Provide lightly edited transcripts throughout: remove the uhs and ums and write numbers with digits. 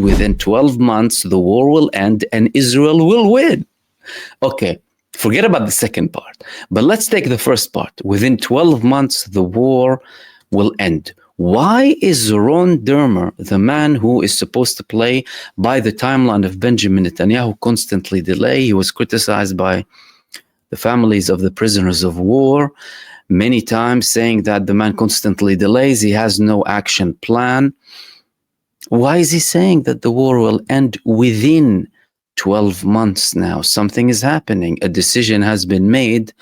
within 12 months, the war will end and Israel will win. Okay, forget about the second part, but let's take the first part. Within 12 months, the war will end. Why is Ron Dermer, the man who is supposed to play by the timeline of Benjamin Netanyahu, constantly delay? He was criticized by the families of the prisoners of war many times, saying that the man constantly delays, he has no action plan. Why is he saying that the war will end within 12 months now? Something is happening. A decision has been made.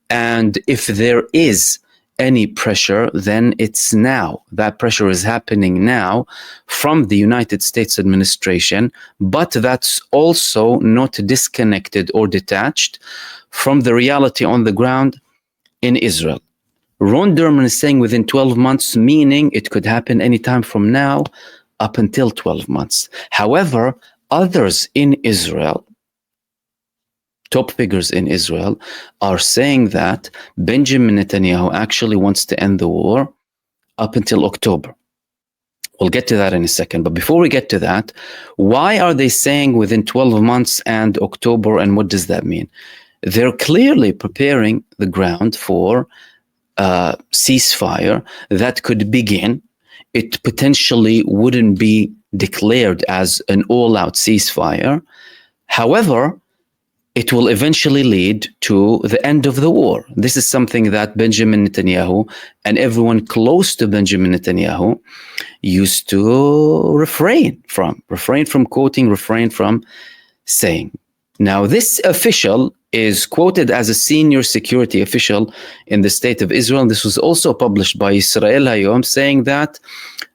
And if there is any pressure, then it's now. That pressure is happening now from the United States administration, but that's also not disconnected or detached from the reality on the ground in Israel. Ron Dermer is saying within 12 months, meaning it could happen anytime from now up until 12 months. However, others in Israel, top figures in Israel, are saying that Benjamin Netanyahu actually wants to end the war up until October. We'll get to that in a second. But before we get to that, why are they saying within 12 months and October, and what does that mean? They're clearly preparing the ground for a ceasefire that could begin. It potentially wouldn't be declared as an all-out ceasefire. However, it will eventually lead to the end of the war. This is something that Benjamin Netanyahu and everyone close to Benjamin Netanyahu used to refrain from quoting, refrain from saying. Now, this official is quoted as a senior security official in the state of Israel. This was also published by Israel Hayom, saying that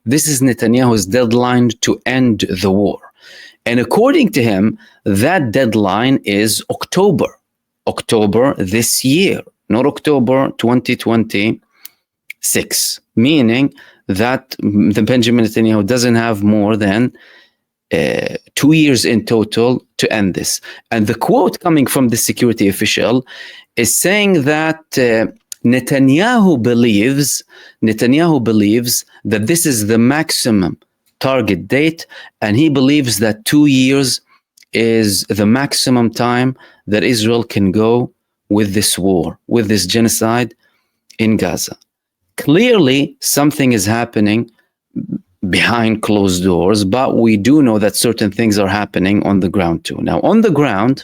this is Netanyahu's deadline to end the war. And according to him, that deadline is October this year, not October 2026, meaning that the Benjamin Netanyahu doesn't have more than 2 years in total to end this. And the quote coming from the security official is saying that Netanyahu believes that this is the maximum target date, and he believes that 2 years is the maximum time that Israel can go with this war, with this genocide in Gaza. Clearly, something is happening behind closed doors, but we do know that certain things are happening on the ground too. Now, on the ground,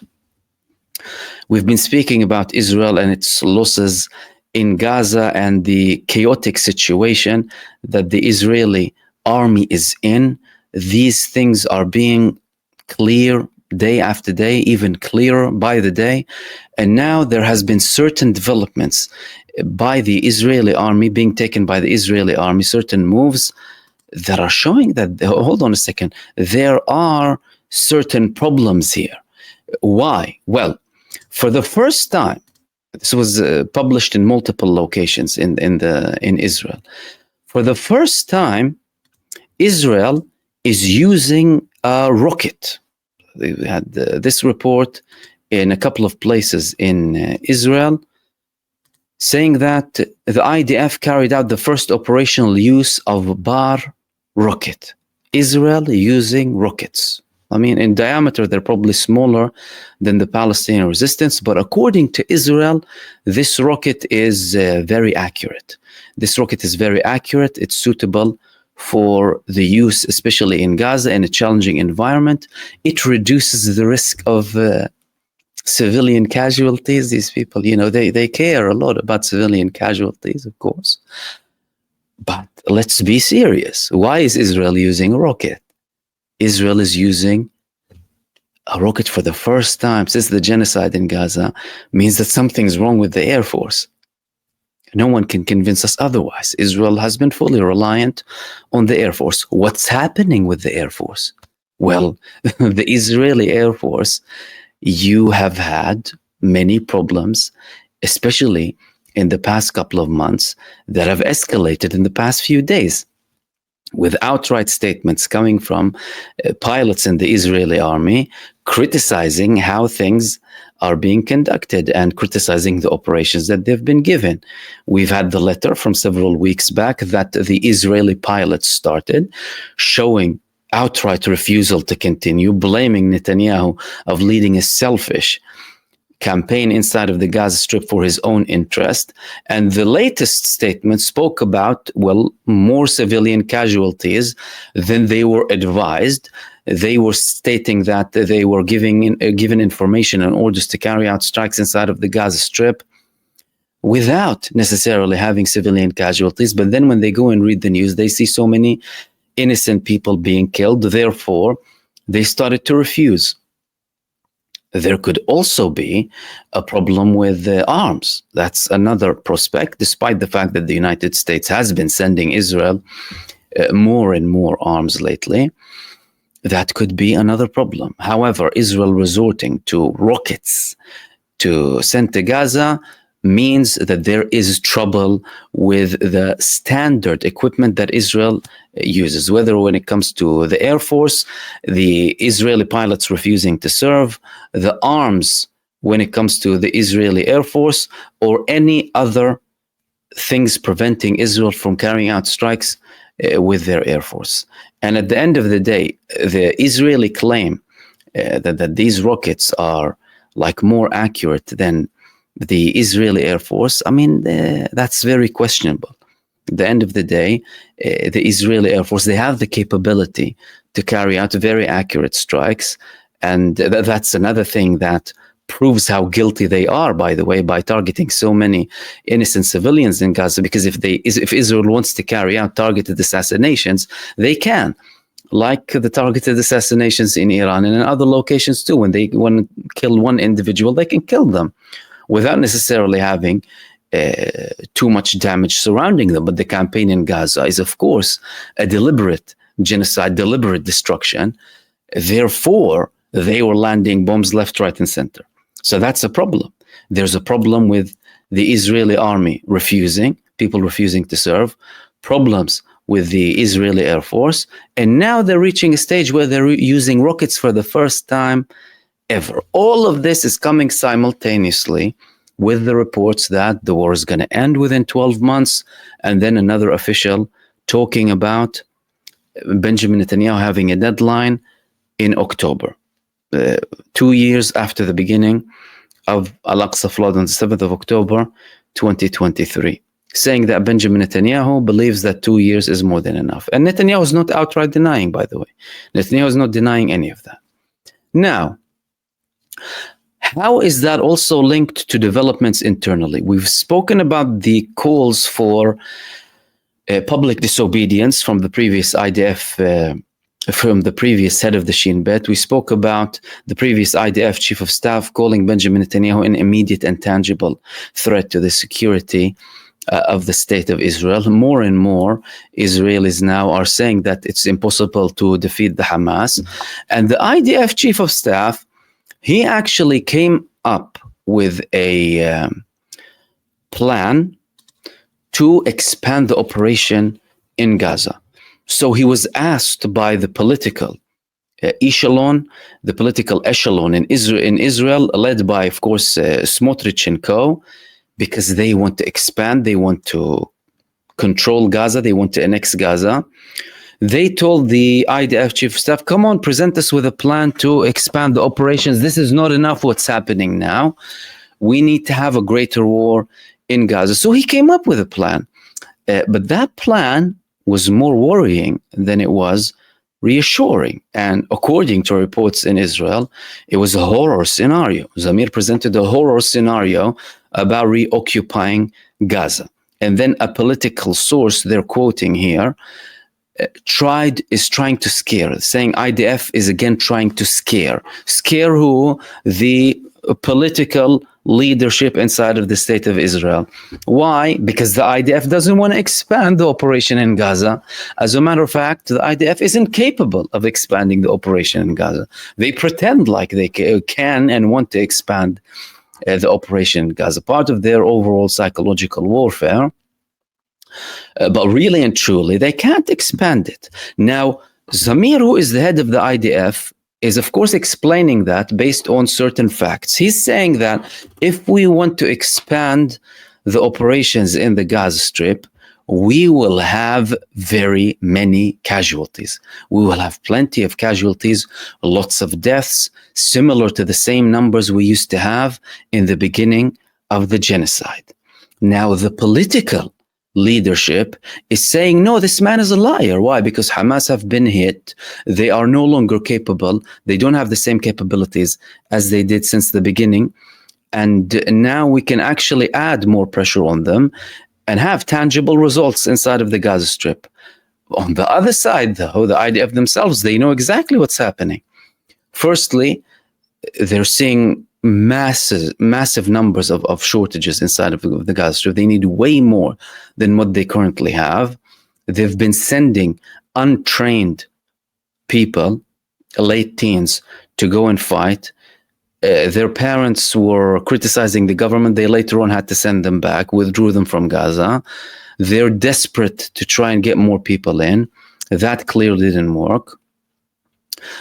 we've been speaking about Israel and its losses in Gaza and the chaotic situation that the Israeli army is in. These things are being clear day after day, even clearer by the day. And now there has been certain developments by the Israeli army, being taken by the Israeli army, certain moves that are showing that, hold on a second, there are certain problems here. Why? Well, for the first time, this was published in multiple locations in Israel. For the first time, Israel is using a rocket. They had this report in a couple of places in Israel, saying that the IDF carried out the first operational use of Bar rocket. Israel using rockets. I mean, in diameter, they're probably smaller than the Palestinian resistance, but according to Israel, this rocket is very accurate. This rocket is very accurate. It's suitable for the use, especially in Gaza, in a challenging environment. It reduces the risk of civilian casualties. These people, they care a lot about civilian casualties, of course. But let's be serious. Why is Israel using a rocket? Israel is using a rocket for the first time since the genocide in Gaza, means that something's wrong with the Air Force. No one can convince us otherwise. Israel has been fully reliant on the Air Force. What's happening with the Air Force? Well, the Israeli Air Force, you have had many problems, especially in the past couple of months, that have escalated in the past few days, with outright statements coming from pilots in the Israeli army criticizing how things are being conducted and criticizing the operations that they've been given. We've had the letter from several weeks back that the Israeli pilots started showing outright refusal to continue, blaming Netanyahu of leading a selfish campaign inside of the Gaza Strip for his own interest. And the latest statement spoke about, well, more civilian casualties than they were advised. They were stating that they were given information and orders to carry out strikes inside of the Gaza Strip without necessarily having civilian casualties. But then when they go and read the news, they see so many innocent people being killed. Therefore, they started to refuse. There could also be a problem with arms. That's another prospect, despite the fact that the United States has been sending Israel more and more arms lately. That could be another problem. However, Israel resorting to rockets to send to Gaza means that there is trouble with the standard equipment that Israel uses, whether when it comes to the Air Force, the Israeli pilots refusing to serve, the arms when it comes to the Israeli Air Force, or any other things preventing Israel from carrying out strikes with their Air Force. And at the end of the day, the Israeli claim that these rockets are like more accurate than the Israeli Air Force, I mean, that's very questionable. At the end of the day, the Israeli Air Force, they have the capability to carry out very accurate strikes. And that's another thing that proves how guilty they are, by the way, by targeting so many innocent civilians in Gaza. Because if Israel wants to carry out targeted assassinations, they can. Like the targeted assassinations in Iran and in other locations too. When they want to kill one individual, they can kill them without necessarily having too much damage surrounding them. But the campaign in Gaza is, of course, a deliberate genocide, deliberate destruction. Therefore, they were landing bombs left, right, and center. So that's a problem. There's a problem with the Israeli army people refusing to serve, problems with the Israeli Air Force, and now they're reaching a stage where they're using rockets for the first time ever. All of this is coming simultaneously with the reports that the war is going to end within 12 months, and then another official talking about Benjamin Netanyahu having a deadline in October, 2 years after the beginning of Al-Aqsa flood on the 7th of October, 2023, saying that Benjamin Netanyahu believes that 2 years is more than enough. And Netanyahu is not outright denying, by the way. Netanyahu is not denying any of that. Now, how is that also linked to developments internally? We've spoken about the calls for public disobedience from the previous IDF, from the previous head of the Shin Bet. We spoke about the previous IDF Chief of Staff calling Benjamin Netanyahu an immediate and tangible threat to the security of the state of Israel. More and more Israelis now are saying that it's impossible to defeat the Hamas. And the IDF Chief of Staff, he actually came up with a plan to expand the operation in Gaza. So he was asked by the political echelon in Israel, led by, of course, Smotrich and co., because they want to expand, they want to control Gaza, they want to annex Gaza. They told the IDF Chief of Staff, come on, present us with a plan to expand the operations. This is not enough what's happening now. We need to have a greater war in Gaza. So he came up with a plan. But that plan was more worrying than it was reassuring. And according to reports in Israel, it was a horror scenario. Zamir presented a horror scenario about reoccupying Gaza. And then a political source they're quoting here is trying to scare, saying IDF is again trying to scare who? The political leadership inside of the state of Israel. Why? Because the IDF doesn't want to expand the operation in Gaza. As a matter of fact, the IDF isn't capable of expanding the operation in Gaza. They pretend like they can and want to expand the operation in Gaza, part of their overall psychological warfare. But really and truly, they can't expand it. Now, Zamir, who is the head of the IDF, is of course explaining that based on certain facts. He's saying that if we want to expand the operations in the Gaza Strip, we will have very many casualties. We will have plenty of casualties, lots of deaths, similar to the same numbers we used to have in the beginning of the genocide. Now, the political leadership is saying, no, this man is a liar. Why? Because Hamas have been hit. They are no longer capable. They don't have the same capabilities as they did since the beginning. And now we can actually add more pressure on them and have tangible results inside of the Gaza Strip. On the other side, though, the IDF themselves, they know exactly what's happening. Firstly, they're seeing massive numbers of shortages inside of the Gaza Strip. They need way more than what they currently have. They've been sending untrained people, late teens, to go and fight. Their parents were criticizing the government. They later on had to send them back, withdrew them from Gaza. They're desperate to try and get more people in. That clearly didn't work.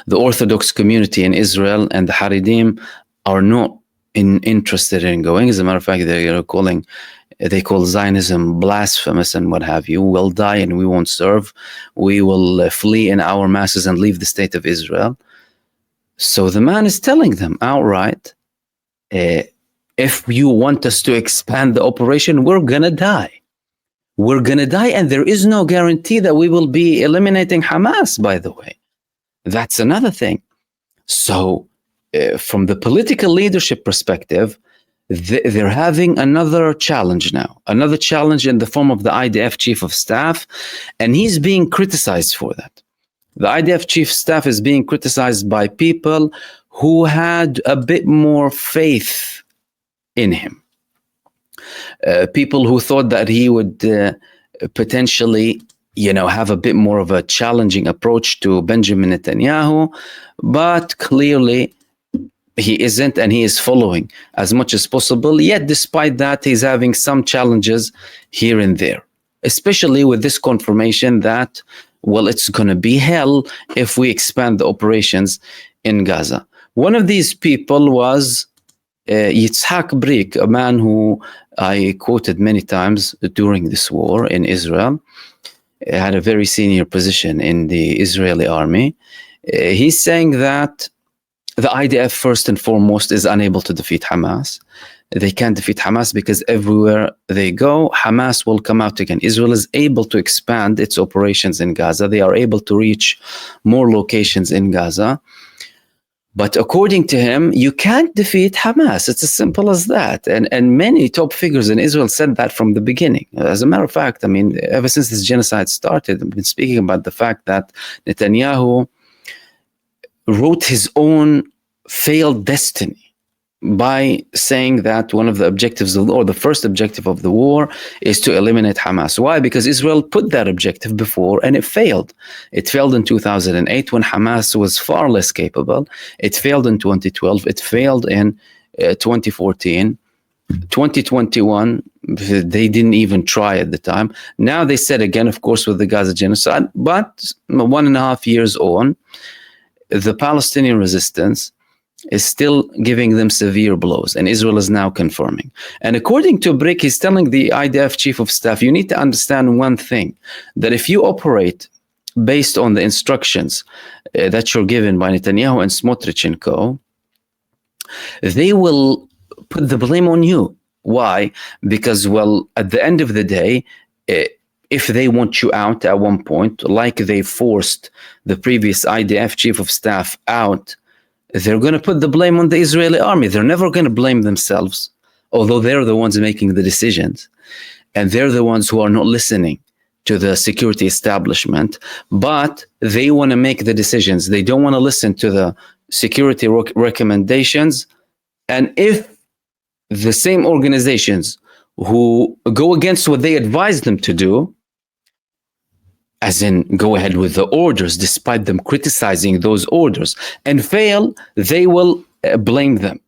The Orthodox community in Israel and the Haredim are not interested in going. As a matter of fact, they call Zionism blasphemous and what have you. We'll die and we won't serve. We will flee in our masses and leave the state of Israel. So the man is telling them outright, if you want us to expand the operation, we're going to die. We're going to die, and there is no guarantee that we will be eliminating Hamas, by the way. That's another thing. So from the political leadership perspective, they're having another challenge now, another challenge in the form of the IDF Chief of Staff, and he's being criticized for that. The IDF Chief of Staff is being criticized by people who had a bit more faith in him. People who thought that he would potentially, have a bit more of a challenging approach to Benjamin Netanyahu, but clearly he isn't, and he is following as much as possible. Yet, despite that, he's having some challenges here and there, especially with this confirmation that, well, it's going to be hell if we expand the operations in Gaza. One of these people was Yetak Bri, a man who I quoted many times during this war in Israel. He had a very senior position in the Israeli army. He's saying that the IDF, first and foremost, is unable to defeat Hamas. They can't defeat Hamas because everywhere they go, Hamas will come out again. Israel is able to expand its operations in Gaza. They are able to reach more locations in Gaza. But according to him, you can't defeat Hamas. It's as simple as that. And many top figures in Israel said that from the beginning. As a matter of fact, ever since this genocide started, I've been speaking about the fact that Netanyahu wrote his own failed destiny by saying that one of the objectives of, or the first objective of the war is to eliminate Hamas. Why? Because Israel put that objective before and it failed. It failed in 2008 when Hamas was far less capable. It failed in 2012. It failed in 2014. 2021, they didn't even try at the time. Now they said again, of course, with the Gaza genocide, but 1.5 years on, the Palestinian resistance is still giving them severe blows, and Israel is now confirming. And according to Bri, he's telling the IDF Chief of Staff, you need to understand one thing, that if you operate based on the instructions that you're given by Netanyahu and Smotrich and co., they will put the blame on you. Why? Because, well, at the end of the day, if they want you out at one point, like they forced the previous IDF Chief of Staff out, they're going to put the blame on the Israeli army. They're never going to blame themselves, although they're the ones making the decisions. And they're the ones who are not listening to the security establishment, but they want to make the decisions. They don't want to listen to the security recommendations. And if the same organizations who go against what they advise them to do, as in go ahead with the orders despite them criticizing those orders, and fail, they will blame them.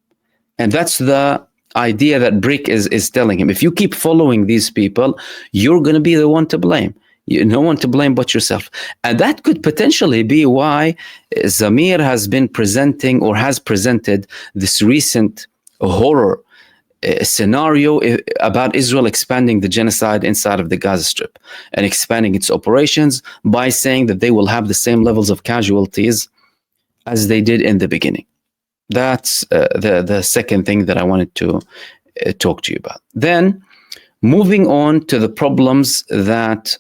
And that's the idea that Bri is telling him. If you keep following these people, you're going to be the one to blame. No one to blame but yourself. And that could potentially be why Zamir has been presenting or has presented this recent horror scenario about Israel expanding the genocide inside of the Gaza Strip and expanding its operations by saying that they will have the same levels of casualties as they did in the beginning. That's the second thing that I wanted to talk to you about. Then, moving on to the problems that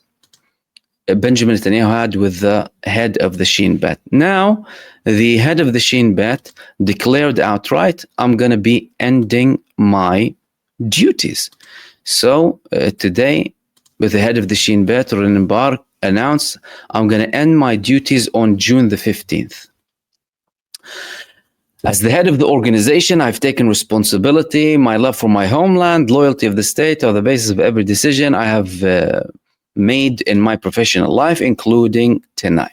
Benjamin Netanyahu had with the head of the Shin Bet. Now, the head of the Shin Bet declared outright, I'm going to be ending my duties. So today, with the head of the Shin Bet, Ronen Bar, announced, I'm going to end my duties on June the 15th. As the head of the organization, I've taken responsibility. My love for my homeland, loyalty of the state are the basis of every decision I have made in my professional life, including tonight.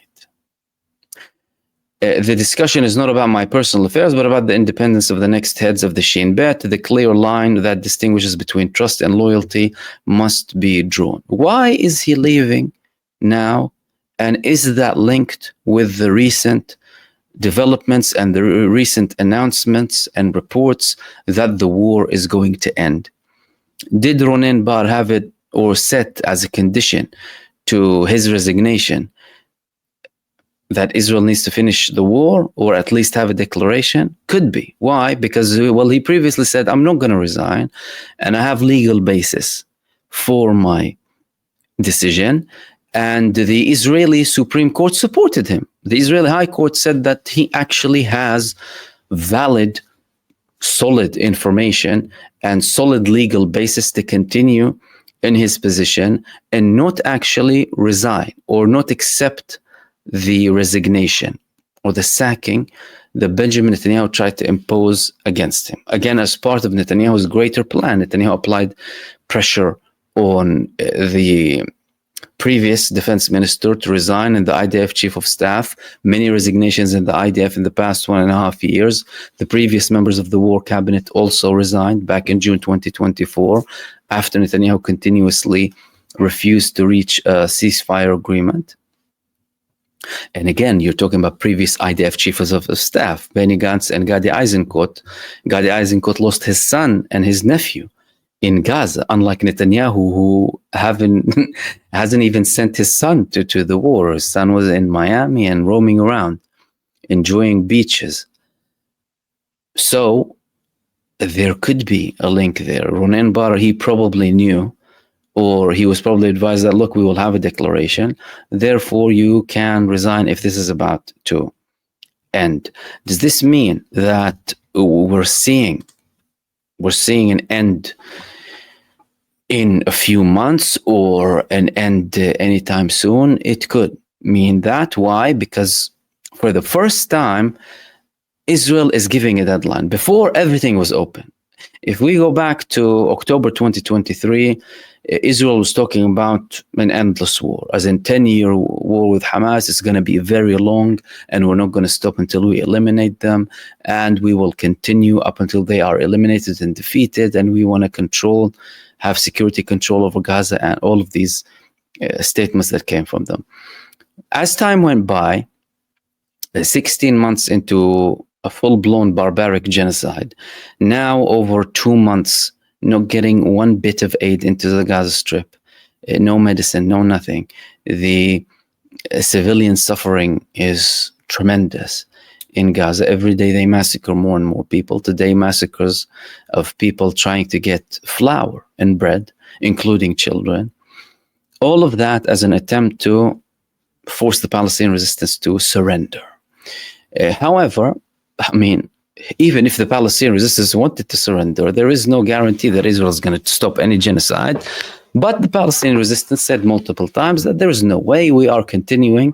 The discussion is not about my personal affairs, but about the independence of the next heads of the Shin Bet. The clear line that distinguishes between trust and loyalty must be drawn. Why is he leaving now? And is that linked with the recent developments and the recent announcements and reports that the war is going to end? Did Ronen Bar have it or set as a condition to his resignation that Israel needs to finish the war or at least have a declaration? Could be. Why? Because, well, he previously said, I'm not going to resign and I have legal basis for my decision. And the Israeli Supreme Court supported him. The Israeli High Court said that he actually has valid, solid information and solid legal basis to continue in his position and not actually resign or not accept the resignation or the sacking that Benjamin Netanyahu tried to impose against him. Again, as part of Netanyahu's greater plan, Netanyahu applied pressure on the previous defense minister to resign and the IDF Chief of Staff. Many resignations in the IDF in the past 1.5 years. The previous members of the war cabinet also resigned back in June 2024 after Netanyahu continuously refused to reach a ceasefire agreement. And again, you're talking about previous IDF Chiefs of Staff, Benny Gantz and Gadi Eisenkot. Gadi Eisenkot lost his son and his nephew in Gaza, unlike Netanyahu, who hasn't even sent his son to the war. His son was in Miami and roaming around, enjoying beaches. So there could be a link there. Ronen Bar, he probably knew, or he was probably advised that, look, we will have a declaration. Therefore, you can resign if this is about to end. Does this mean that we're seeing an end in a few months or an end anytime soon? It could mean that. Why? Because for the first time, Israel is giving a deadline. Before, everything was open. If we go back to October 2023, Israel was talking about an endless war, as in 10-year war with Hamas is going to be very long, and we're not going to stop until we eliminate them, and we will continue up until they are eliminated and defeated, and we want to have security control over Gaza, and all of these statements that came from them. As time went by, 16 months into a full-blown barbaric genocide, now over 2 months, not getting one bit of aid into the Gaza Strip, no medicine, no nothing. The civilian suffering is tremendous in Gaza. Every day they massacre more and more people. Today, massacres of people trying to get flour and bread, including children. All of that as an attempt to force the Palestinian resistance to surrender. However, I mean, even if the Palestinian resistance wanted to surrender, there is no guarantee that Israel is going to stop any genocide. But the Palestinian resistance said multiple times that there is no way, we are continuing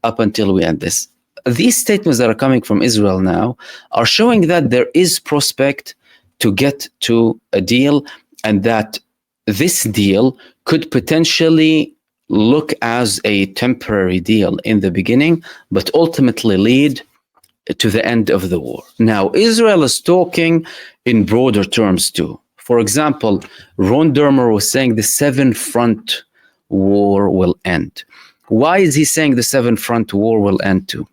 up until we end this. These statements that are coming from Israel now are showing that there is prospect to get to a deal, and that this deal could potentially look as a temporary deal in the beginning, but ultimately lead to the end of the war. Now, Israel is talking in broader terms too. For example, Ron Dermer was saying the seven-front war will end. Why is he saying the seven-front war will end too?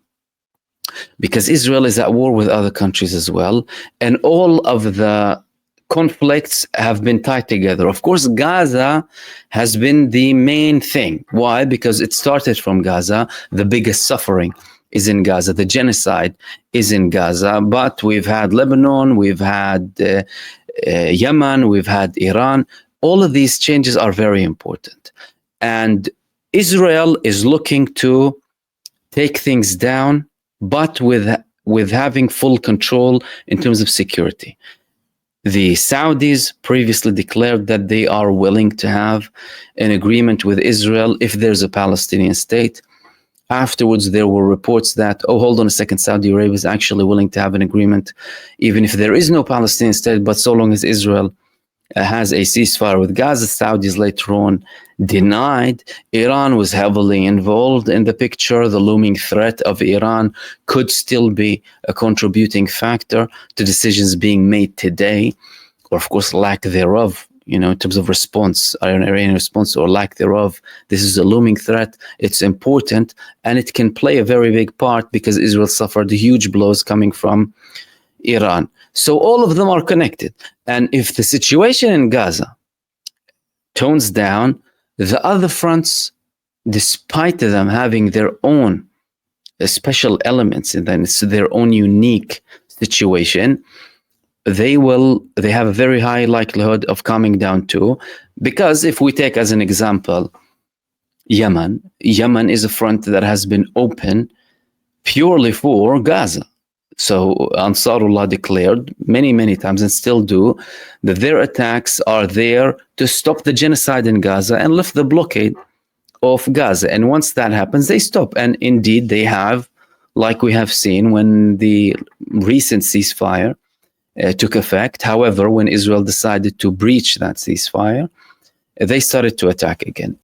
Because Israel is at war with other countries as well, and all of the conflicts have been tied together. Of course, Gaza has been the main thing. Why? Because it started from Gaza. The biggest suffering is in Gaza. The genocide is in Gaza. But we've had Lebanon, we've had Yemen, we've had Iran. All of these changes are very important. And Israel is looking to take things down, but with having full control in terms of security. The Saudis previously declared that they are willing to have an agreement with Israel if there's a Palestinian state. Afterwards, there were reports that, oh, hold on a second, Saudi Arabia is actually willing to have an agreement even if there is no Palestinian state, but so long as Israel has a ceasefire with Gaza. Saudis later on denied. Iran was heavily involved in the picture. The looming threat of Iran could still be a contributing factor to decisions being made today, or of course lack thereof, in terms of response, Iranian response or lack thereof. This is a looming threat. It's important, and it can play a very big part because Israel suffered huge blows coming from Iran. So all of them are connected. And if the situation in Gaza tones down, the other fronts, despite them having their own special elements and then it's their own unique situation, they have a very high likelihood of coming down too. Because if we take as an example Yemen is a front that has been open purely for Gaza. So Ansarullah declared many times, and still do, that their attacks are there to stop the genocide in Gaza and lift the blockade of Gaza. And once that happens, they stop. And indeed, they have, like we have seen when the recent ceasefire took effect. However, when Israel decided to breach that ceasefire, they started to attack again.